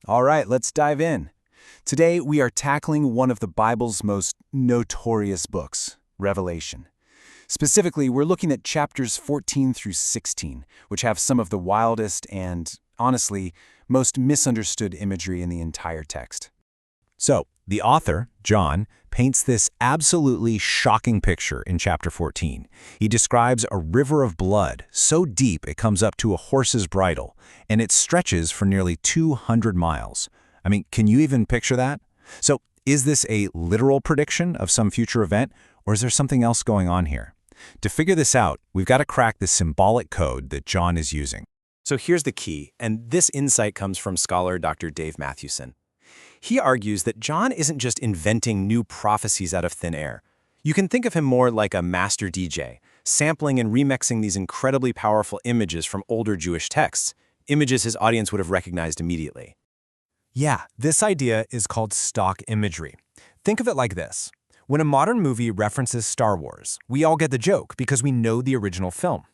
All right, let's dive in. Today, we are tackling one of the Bible's most notorious books, Revelation. Specifically, we're looking at chapters 14 through 16, which have some of the wildest and, honestly, most misunderstood imagery in the entire text. So, the author, John, paints this absolutely shocking picture in chapter 14. He describes a river of blood so deep it comes up to a horse's bridle, and it stretches for nearly 200 miles. I mean, can you even picture that? So, is this a literal prediction of some future event, or is there something else going on here? To figure this out, we've got to crack the symbolic code that John is using. So here's the key, and this insight comes from scholar Dr. Dave Mathewson. He argues that John isn't just inventing new prophecies out of thin air. You can think of him more like a master DJ, sampling and remixing these incredibly powerful images from older Jewish texts, images his audience would have recognized immediately. Yeah, this idea is called stock imagery. Think of it like this. When a modern movie references Star Wars, we all get the joke because we know the original film.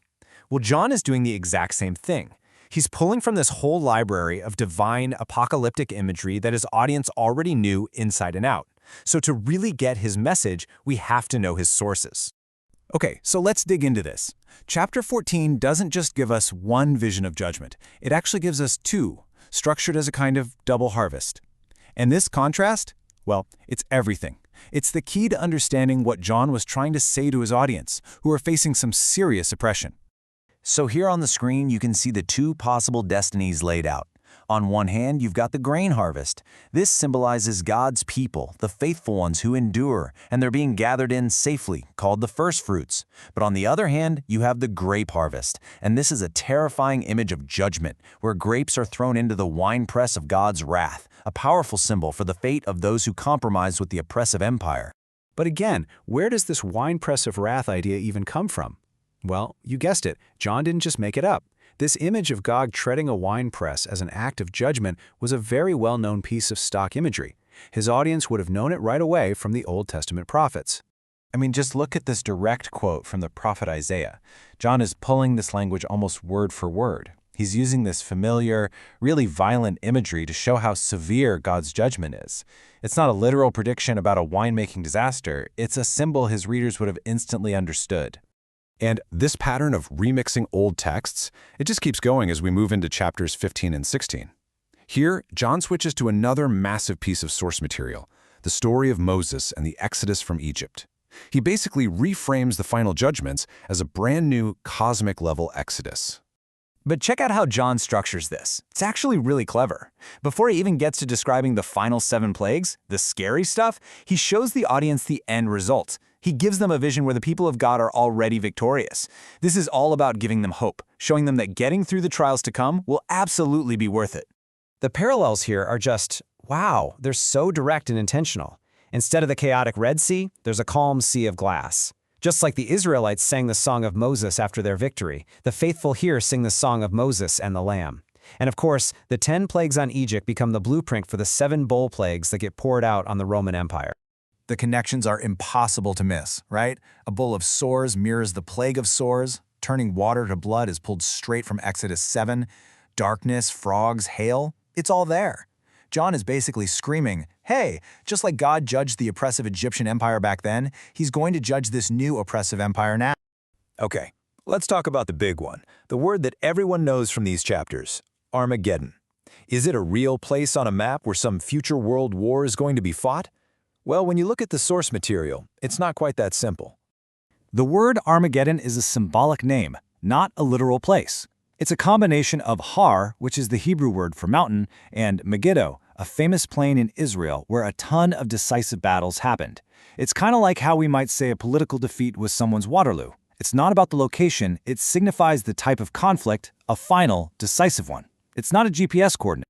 Well, John is doing the exact same thing. He's pulling from this whole library of divine, apocalyptic imagery that his audience already knew inside and out. So to really get his message, we have to know his sources. Okay, so let's dig into this. Chapter 14 doesn't just give us one vision of judgment. It actually gives us two, structured as a kind of double harvest. And this contrast? Well, it's everything. It's the key to understanding what John was trying to say to his audience, who are facing some serious oppression. So here on the screen, you can see the two possible destinies laid out. On one hand, you've got the grain harvest. This symbolizes God's people, the faithful ones who endure, and they're being gathered in safely, called the first fruits. But on the other hand, you have the grape harvest, and this is a terrifying image of judgment, where grapes are thrown into the winepress of God's wrath, a powerful symbol for the fate of those who compromise with the oppressive empire. But again, where does this winepress of wrath idea even come from? Well, you guessed it, John didn't just make it up. This image of God treading a winepress as an act of judgment was a very well-known piece of stock imagery. His audience would have known it right away from the Old Testament prophets. I mean, just look at this direct quote from the prophet Isaiah. John is pulling this language almost word for word. He's using this familiar, really violent imagery to show how severe God's judgment is. It's not a literal prediction about a winemaking disaster. It's a symbol his readers would have instantly understood. And this pattern of remixing old texts, it just keeps going as we move into chapters 15 and 16. Here, John switches to another massive piece of source material, the story of Moses and the Exodus from Egypt. He basically reframes the final judgments as a brand new cosmic-level exodus. But check out how John structures this. It's actually really clever. Before he even gets to describing the final 7 plagues, the scary stuff, he shows the audience the end result. He gives them a vision where the people of God are already victorious. This is all about giving them hope, showing them that getting through the trials to come will absolutely be worth it. The parallels here are just, wow, they're so direct and intentional. Instead of the chaotic Red Sea, there's a calm sea of glass. Just like the Israelites sang the song of Moses after their victory, the faithful here sing the song of Moses and the Lamb. And of course, the 10 plagues on Egypt become the blueprint for the 7 bowl plagues that get poured out on the Roman Empire. The connections are impossible to miss, right? A bowl of sores mirrors the plague of sores. Turning water to blood is pulled straight from Exodus 7. Darkness, frogs, hail, it's all there. John is basically screaming, hey, just like God judged the oppressive Egyptian empire back then, he's going to judge this new oppressive empire now. Okay, let's talk about the big one, the word that everyone knows from these chapters, Armageddon. Is it a real place on a map where some future world war is going to be fought? Well, when you look at the source material, it's not quite that simple. The word Armageddon is a symbolic name, not a literal place. It's a combination of Har, which is the Hebrew word for mountain, and Megiddo, a famous plain in Israel where a ton of decisive battles happened. It's kind of like how we might say a political defeat was someone's Waterloo. It's not about the location, it signifies the type of conflict, a final, decisive one. It's not a GPS coordinate.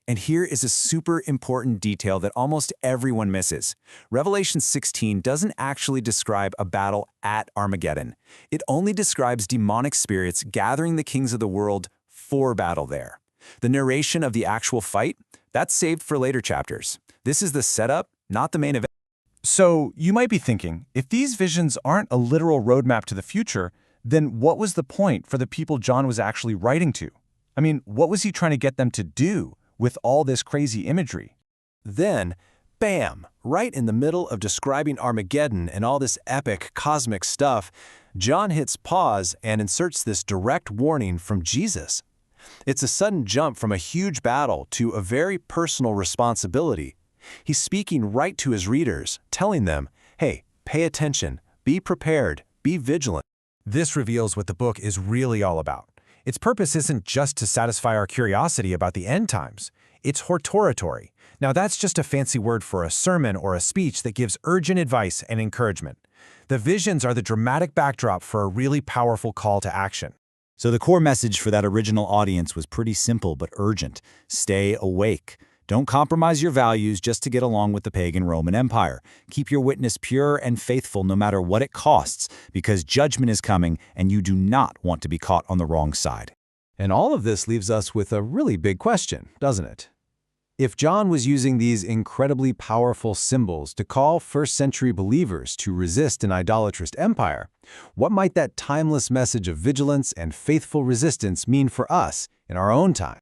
And here is a super important detail that almost everyone misses. Revelation 16 doesn't actually describe a battle at Armageddon. It only describes demonic spirits gathering the kings of the world for battle there. The narration of the actual fight, that's saved for later chapters. This is the setup, not the main event. So you might be thinking, if these visions aren't a literal roadmap to the future, then what was the point for the people John was actually writing to? I mean, what was he trying to get them to do? with all this crazy imagery. Then, bam, right in the middle of describing Armageddon and all this epic cosmic stuff, John hits pause and inserts this direct warning from Jesus. It's a sudden jump from a huge battle to a very personal responsibility. He's speaking right to his readers, telling them, hey, pay attention, be prepared, be vigilant. This reveals what the book is really all about. Its purpose isn't just to satisfy our curiosity about the end times. It's hortatory. Now that's just a fancy word for a sermon or a speech that gives urgent advice and encouragement. The visions are the dramatic backdrop for a really powerful call to action. So the core message for that original audience was pretty simple but urgent. Stay awake. Don't compromise your values just to get along with the pagan Roman Empire. Keep your witness pure and faithful no matter what it costs, because judgment is coming and you do not want to be caught on the wrong side. And all of this leaves us with a really big question, doesn't it? If John was using these incredibly powerful symbols to call first-century believers to resist an idolatrous empire, what might that timeless message of vigilance and faithful resistance mean for us in our own time?